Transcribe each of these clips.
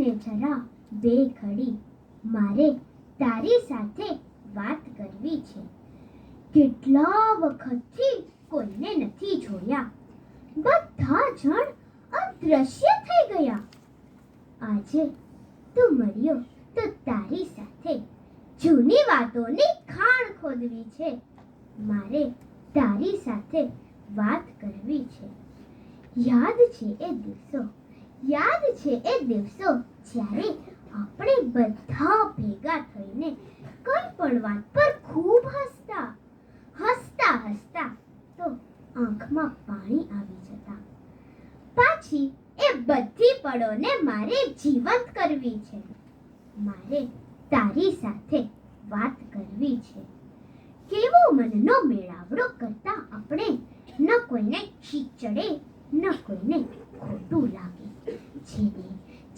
ને જરા બે ઘડી મારે તારી સાથે વાત કરવી છે. કેટલા વખતથી કોઈને નથી જોયા, બધા જણ અદ્રશ્ય થઈ ગયા. આજે તું મળ્યો તો તારી સાથે જૂની વાતોની ખાણ ખોદવી છે. મારે તારી સાથે વાત કરવી છે. યાદ છે એ દિવસો જ્યારે આપણે બધા ભેગા થઈને કોઈ પણ વાત પર ખૂબ હસતા તો આંખમાં પાણી આવી જતા. પાછી એ બધી પળોને મારે જીવંત કરવી છે. મારે તારી સાથે વાત કરવી છે. કેવો મનનો મેળાવડો કરતા આપણે ન કોઈને છીક ચડે, ન કોઈને ખોટું લાગે.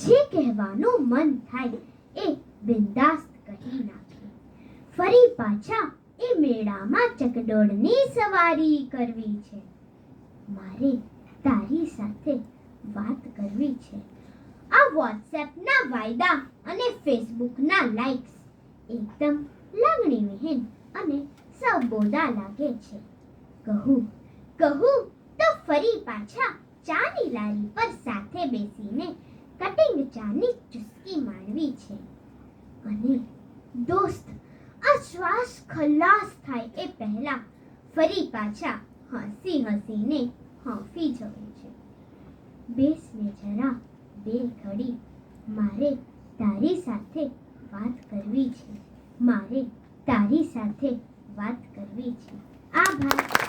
જે કહેવાનું મન થાય એ બિંદાસ્ત કહી નાખે. ફરી પાછા એ મેળામાં ચકડોળની સવારી કરવી છે. મારે તારી સાથે વાત કરવી છે. આ વોટ્સએપના વાયદા અને ફેસબુકના લાઇક્સ એકદમ લાગણી વિહીન અને સબોદા લાગે છે. કહું તો ફરી પાછા ચાની લારી પર સાથે બેસીને કટિંગ ચાની ચુસ્કી માણવી છે. અને દોસ્ત, આ શ્વાસ ખલાસ થાય એ પહેલા ફરી પાછા હસીને હાંફી જવું છે. બેસને જરા બે ઘડી મારે તારી સાથે વાત કરવી છે. આભાર.